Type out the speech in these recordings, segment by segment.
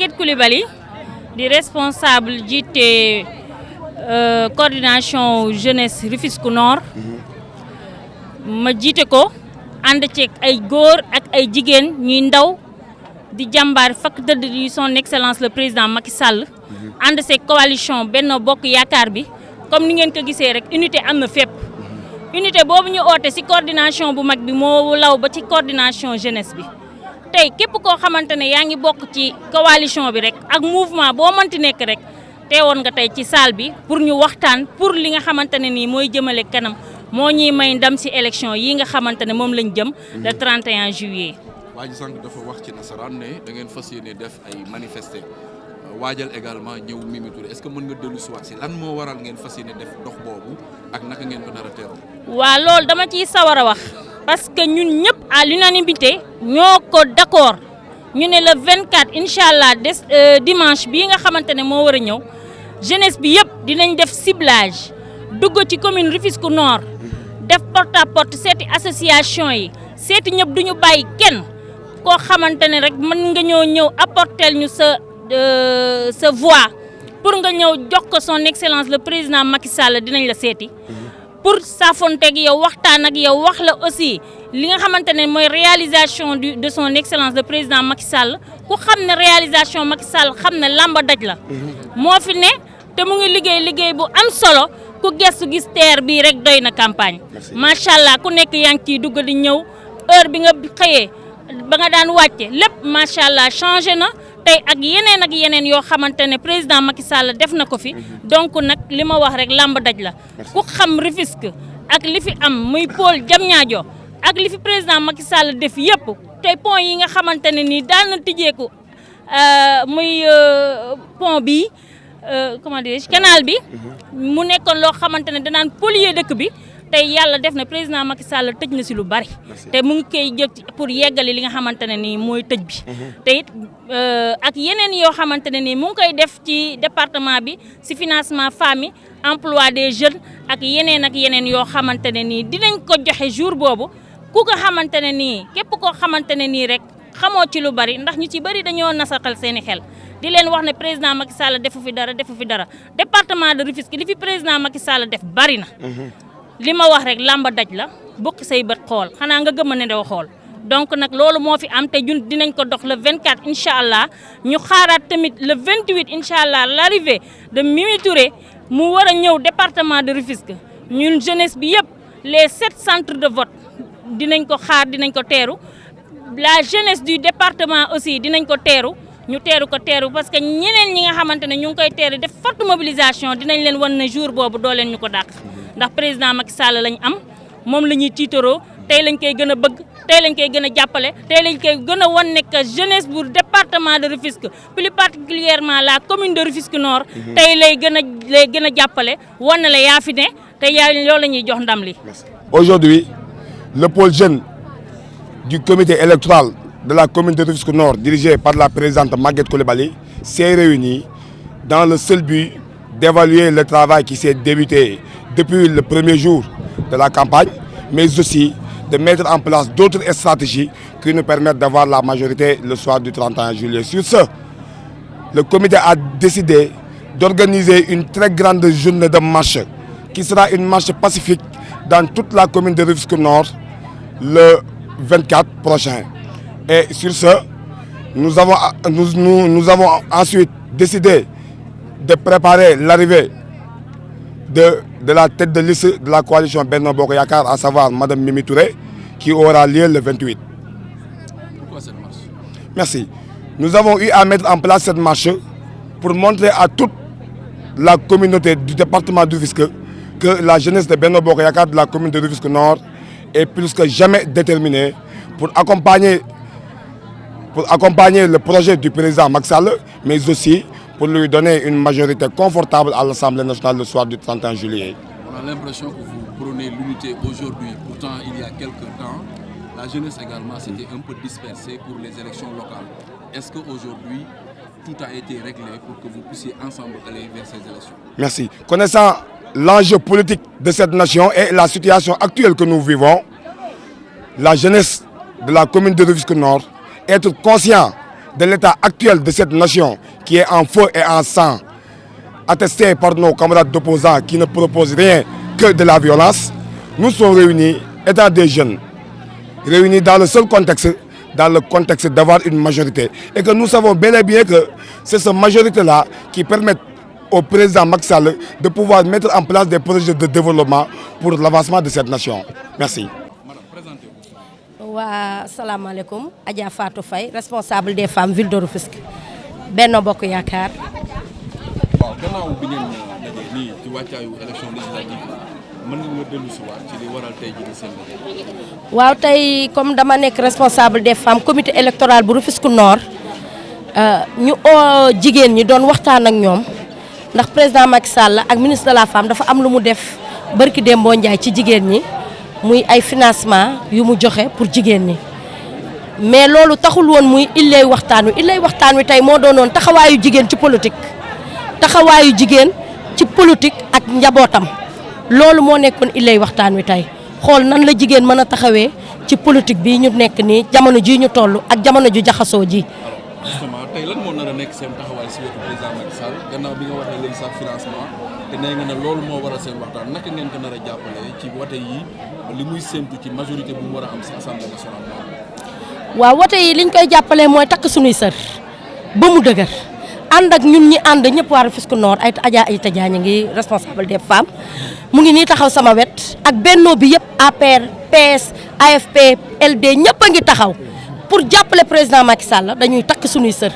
Maguette Coulibaly di responsable jiite coordination jeunesse Rufisque Nord ma jiite ko ànd ceeg ay góor ak ay jigéen ñuy ndaw di jàmbaar fakk dëdd di son excellence le président Macky Sall ànd ceeg coalition Benno Bokk Yaakaar bi comme ni ngeen ko gisee rek unité am na fépp unité boobu ñu oote ci coordination bu mag bi moo law ba ci coordination jeunesse bi tey képp koo xamante ne yaa ngi bokk ci coalition bi rek ak mouvement boo mënti nekk rek teewoon nga tey ci salle bi pour ñu waxtaan pour li nga xamante ne nii mooy jëmale kanam moo ñuy may ndam ci élection yi nga xamante ne moom lañ jëm le 31 juillet. waa ji sànq dafa wax ci nasaraan ne da ngeen fas yéene def ay manifester waajal également ñëw Mimi Touré est-ce que mën nga dellu si waat si lan moo waral ngeen fas yéene def dox boobu ak naka ngeen ko nar a teeroo. waa loolu dama ciy sawar a wax parce que ñun ñëpp à l'unanimité ñoo ko d'accord ñu ne le 24 incha allah dimanche bii nga xamante ne moo war a ñëw jeunesse bi yëpp dinañ def ciblage dugg ci commune Rufisque Nord def porte à porte seeti association yi seeti ñëpp duñu bàyyi kenn koo xamante ne rek mën nga ñëw apporter ñu sa voix pour nga ñëw jox ko son excellence le président Macky Sall dinañ la seeti pour saafonteeg yow waxtaan ak yow wax la aussi li nga xamante ne mooy réalisation de son excellence le président Macky Sall ku xam ne réalisation Macky Sall xam ne lamba daj la moo fi ne te mu ngi liggéey bu am solo ku gestu gis teer bii rek doy na campagne macha allah ku nekk yaa ngi ciy dugg di ñëw heure bi nga xëyee ba nga daan wàcce lépp macha allah changé na tey ak yeneen yoo xamante ne président Macky Sall def na ko fi donc nag li ma wax rek làmb daj la ku xam Rufisque ak li fi am muy pôle Diamniadio ak li fi président Macky Sall def yëpp tey pont yi nga xamante ne nii daal na tijjeeku muy pont bi comment dire canal bi mu nekkoon loo xamante ne danaan polluer dëkk bi tey yàlla def na président Macky Sall tëj na si lu bari te mu ngi koy jël pour yeggali li nga xamante ne nii mooy tëj bi te it ak yeneen yoo xamante ne nii mu ngi koy def ci département bi si financement famille emploi des jeunes ak yeneen yoo xamante ne nii dinañ ko joxe jour boobu ku ko xamante ne nii képp koo xamante ne nii rek xamoo ci lu bari ndax ñu ci bari dañoo nasaxal seeni xel di leen wax ne président Macky Sall defu fi dara département de Rufisque li fi président Macky Sall def bari na li ma wax rek lamba daj la bokk say bët xool xanaa nga gëm ne doo xool donc nag loolu moo fi am te ñun dinañ ko dox le 24 incha allah ñu xaaraat tamit le 28 incha allah l'arrivée de Mimi Touré mu war a ñëw département de Rufisque ñun jeunesse bi yëpp les 7 centres de vote dinañ ko xaar dinañ ko teeru la jeunesse du département aussi dinañ ko teeru ñu teeru parce que ñeneen ñi nga xamante ne ñu ngi koy teeru def forte mobilisation dinañ leen wan ne jour boobu doo leen ñu ko dàq ndax président Macky Sall lañ am moom la ñuy tiitaroo tey lañ koy gën a bëgg tey lañ koy gën a jàppale tey lañ koy gën a wan ne que jeunesse bu département de Rufisque plus particulièrement la commune de Rufisque Nord tey lay gën a jàppale wan na la yaa fi ne te yaa loolu la ñuy jox ndam li. Aujourd'hui, le pôle jeune du comité électoral de la commune de Rufisque Nord dirigé par la présidente Maguette Coulibaly s'est réuni dans le seul but d'évaluer le travail qui s'est débuté depuis le premier jour de la campagne, mais aussi de mettre en place d'autres stratégies qui nous permettent d'avoir la majorité le soir du 31 juillet. Sur ce, le comité a décidé d'organiser une très grande journée de marche qui sera une marche pacifique dans toute la commune de Rufisque Nord le 24 prochain. Et sur ce, nous avons ensuite décidé de préparer l'arrivée de la tête de liste de la coalition Benno Bokk Yaakaar, à savoir Madame Mimi Touré, qui aura lieu le 28. Pourquoi cette marche? Merci. Nous avons eu à mettre en place cette marche pour montrer à toute la communauté du département du Rufisque que la jeunesse de Benno Bokk Yaakaar de la commune de Rufisque Nord est plus que jamais déterminée pour accompagner le projet du président Macky Sall, mais aussi pour lui donner une majorité confortable à l'Assemblée nationale le soir du 31 juillet. On a l'impression que vous prônez l'unité aujourd'hui. Pourtant, il y a quelques temps, la jeunesse également s'était un peu dispersée pour les élections locales. Est-ce qu'aujourd'hui, tout a été réglé pour que vous puissiez ensemble aller vers ces élections? Merci. Connaissant l'enjeu politique de cette nation et la situation actuelle que nous vivons, la jeunesse de la commune de Rufisque Nord, être conscient de l'état actuel de cette nation qui est en feu et en sang, attesté par nos camarades d'opposants qui ne proposent rien que de la violence, nous sommes réunis, étant des jeunes, réunis dans le seul contexte, d'avoir une majorité. Et que nous savons bel et bien que c'est cette majorité-là qui permet au président Macky Sall de pouvoir mettre en place des projets de développement pour l'avancement de cette nation. Merci. Wa salam alaikum, Adja Fatou Faye, responsable des femmes ville de Rufisque. Benno Bokk Yaakaar. Waaw gannaaw bi ngeen dajee nii ci wàccaayu élection législative mën nga dellu si waat ci li waral tey jii di seen liggéey. Waaw tey comme dama nekk responsable des femmes comité électoral bu Rufisque Nord ñu oo jigéen ñi doon waxtaan ak ñoom ndax président Macky Sall ak ministre de la femme dafa am lu mu def barki Dembo Ndiaye ci jigéen ñi muy ay financement yu mu joxe pour jigéen ñi mais loolu taxul woon muy illay waxtaan wi tey moo doonoon taxawaayu jigéen ci politique taxawaayu jigéen ci politique ak njabootam loolu moo nekkoon illay waxtaan wi tey xool nan la jigéen mën a taxawee ci politique bi ñu nekk nii jamono ji ñu toll ak jamono ju jaxasoo ji. Justement tey lan moo nar a nekk seen taxawaay si wetu président Macky Sall gannaaw bi nga waxee léegi sax financement te nee nga ne loolu moo waral seen waxtaan naka ngeen ko nar a jàppale ci wote yi li muy séntu ci majorité bu mu war a am si assemblée nationale. waaw wote yi liñ koy jàppalee mooy takk suñuy sër ba mu dëgër ànd ak ñun ñi ànd ñëpp waa Rufisque Nord ay Adja Aïta Diagne ngi responsable des femmes mu ngi nii taxaw sama wet ak bennoo bi yëpp APR PS AFP LD ñëpp a ngi taxaw pour jàppale président Macky Sall dañuy takk suñuy sër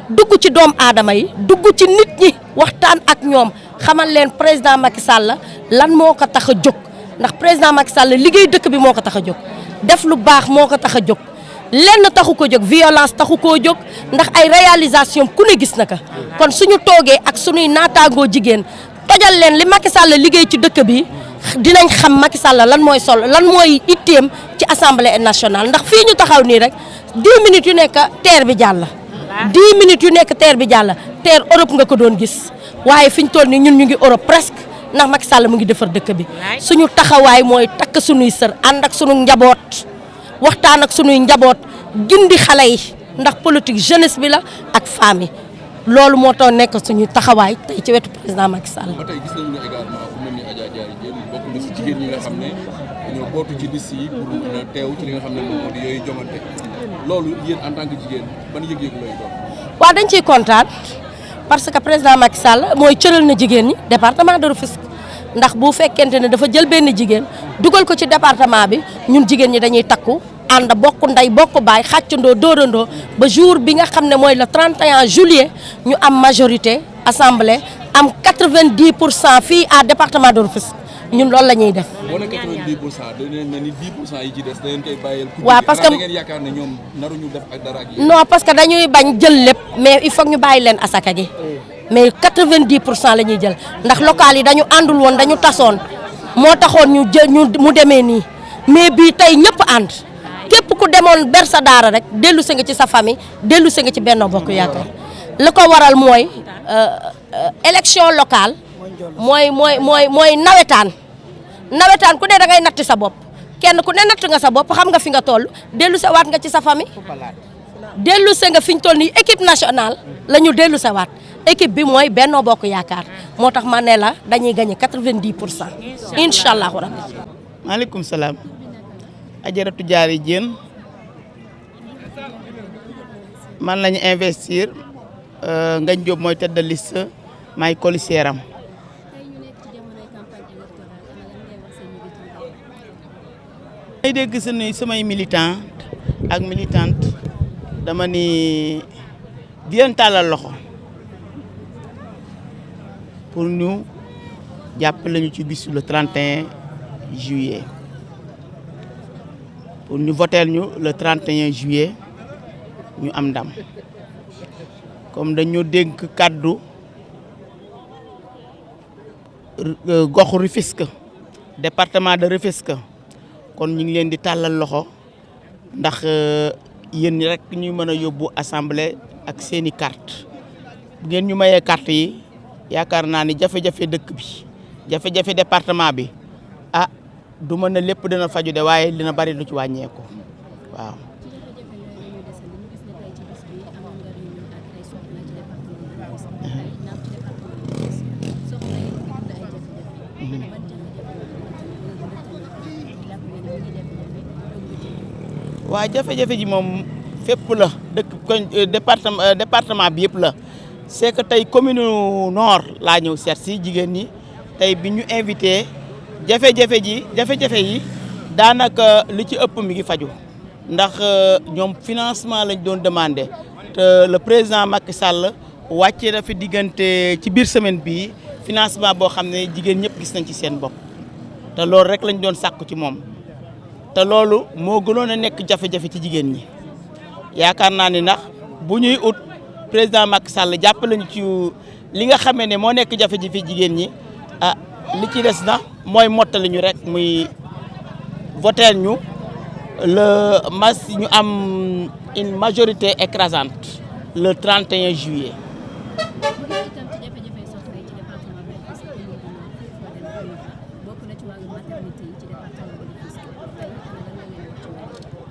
dugg ci doom aadama yi dugg ci nit ñi waxtaan ak ñoom xamal leen président Macky Sall lan moo ko tax a jóg ndax président Macky Sall liggéey dëkk bi moo ko tax a jóg def lu baax moo ko tax a jóg lenn taxu ko jóg violence taxu koo jóg ndax ay réalisation ku ne gis na ko kon suñu toogee ak suñuy naataangoo jigéen tojal leen li Macky Sall liggéey ci dëkk bi dinañ xam Macky Sall lan mooy lan mooy itteem ci assemblée nationale ndax fii ñu taxaw nii rek 10 minutes yu nekk terre bi jàll 10 minutes yu nekk terre bi jàll terre Europe nga ko doon gis waaye fi ñu toll nii ñun ñu ngi Europe presque ndax Macky Sall mu ngi defar dëkk bi suñu taxawaay mooy takk suñuy sër ànd ak suñu njaboot waxtaan ak suñuy njaboot gindi xale yi ndax politique jeunesse bi la ak femme yi loolu moo tax nekk suñu taxawaay tey ci wetu président Macky Sall. ba tey gis nañu ne également ku mel ni Adja Diarry Diène bokk na si jigéen ñi nga xam ne dañoo bootu ci liste yi pour mën a teew ci li nga xam ne moom moo di yooyu jongante loolu yéen en tant que jigéen ban yëg-yëg lay doon. waaw dañ ciy kontaan parce que président Macky Sall mooy cëral na jigéen ñi département de Rufisque ndax bu fekkente ne dafa jël benn jigéen dugal ko ci département bi ñun jigéen ñi dañuy takku ànd bokk ndey bokk baay xàccandoo dóorandoo ba jour bi nga xam ne mooy le 31 juillet ñu am majorité assemblée am 90% fii à département de Rufisque ñun loolu la ñuy def. boo nee 90% dañu mel ni 10% yi ci des da ngeen koy bàyyil. waaw parce que da ngeen yaakaar ne ñoom naruñu def ak dara ak yéen. non parce que dañuy bañ jël lépp mais il faut ñu bàyyi leen asaka gi mais 90% la ñuy jël ndax local yi dañu àndul woon dañu tasoon moo taxoon ñu jël mu demee nii mais bii tey ñëpp ànd képp ku demoon ber sa daara rek dellu si nga ci sa famille dellu si nga ci Benno Bokk Yaakaar li ko waral mooy élection locale mooy nawetaan ku ne da ngay natt sa bopp kenn ku ne natt nga sa bopp xam nga fi nga toll dellu sa waat nga ci sa famille dellu se nga fi ñu toll nii équipe nationale la ñu dellu sa waat équipe bi mooy Benno Bokk Yaakaar moo tax ma ne la dañuy gagné 90% incha allahu rabbi. maaleykum salaam. Adjaratou Diarry Diène man lañu investir Ngagne Diop mooy tête de liste may commissaire am. may dégg samay militant ak militante dama ni di leen tàllal loxo pour ñu jàppale ñu ci bisu le 31 juillet pour ñu voter ñu le 31 juillet ñu am ndam comme dañu dénk kàddu goxu Rufisque département de Rufisque kon ñu ngi leen di tàllal loxo ndax yéen rek ñuy mën a yóbbu assemblée ak seeni carte bu ngeen ñu mayee carte yi yaakaar naa ni jafe-jafe dëkk bi jafe-jafe département bi ah du mën a lépp dina faju de waaye dina bari lu ci wàññeeku waaw. waa jafe-jafe ji moom fépp la dëkk département bi yëpp la c'est que tey commune nord laa ñëw seet si jigéen ñi tey bi ñu invité jafe-jafe yi daanaka li ci ëpp mi ngi faju ndax ñoom financement lañ doon demandé te le président Macky Sall wàccee na fi diggante ci biir semaine bii financement boo xam ne jigéen ñëpp gis nañ ci seen bopp te loolu rek lañ doon sàkku ci moom te loolu moo gënoon a nekk jafe-jafe ci jigéen ñi yaakaar naa ni ndax bu ñuy ut président Macky Sall jàppale ñu ci li nga xamee ne moo nekk jafe-jafe jigéen ñi ah li ci des na mooy mottali ñu rek muy voter ñu ñu am une majorité écrasante le 31 juillet.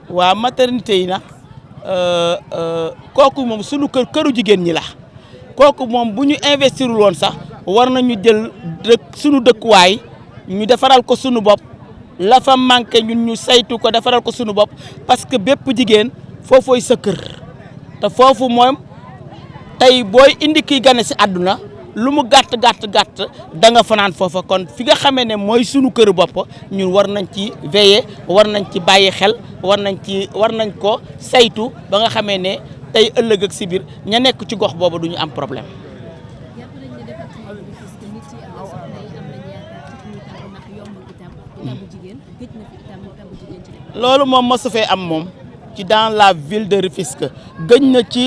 waa maternité yi nag kooku moom sunu këru jigéen ñi la kooku moom bu ñu investirul woon sax war nañu jël sunu dëkkuwaay ñu defaral ko sunu bopp la fa manqué ñun ñu saytu ko defaral ko sunu bopp parce que bépp jigéen foofooy sa kër te foofu moom tey booy indi kii gane si àdduna lu mu gàtt da nga fanaan foofa kon fi nga xamee ne mooy sunu kër bopp ñun war nañ ci veiller war nañ ci bàyyi xel war nañ ko saytu ba nga xamee ne tey ëllëg ak si biir ña nekk ci gox boobu du ñu am problème. loolu moom mosu fee am moom ci dans la ville de Rufisque gëj na ci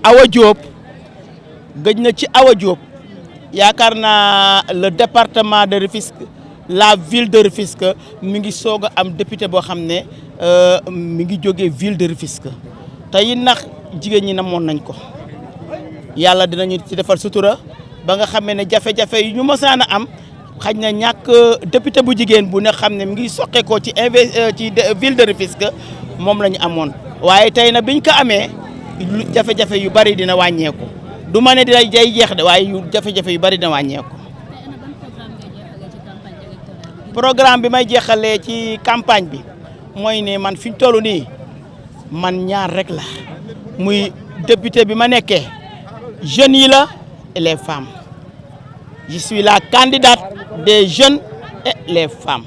Awa Diop gëj na ci Awa Diop yaakaar naa le département de Rufisque la ville de Rufisque mi ngi soog a am député boo xam ne mi ngi jógee ville de Rufisque te it nag jigéen ñi namoon nañ ko yàlla dinañu ci defal sutura ba nga xamee ne jafe-jafe yi ñu mosaan a am xaj na ñàkk député bu jigéen bu ne xam ne mi ngi soqeekoo ci ville de Rufisque moom la ñu amoon waaye tey na biñ ko amee jafe-jafe yu bari dina wàññeeku du ma ne day jeex de waaye jafe-jafe yu bari dina wàññeeku. programme bi may jeexalee ci campagne bi mooy ne man fi ñu toll nii man ñaar rek la muy député bi ma nekkee jeunes yi la et les femmes je suis la candidate des jeunes et les femmes.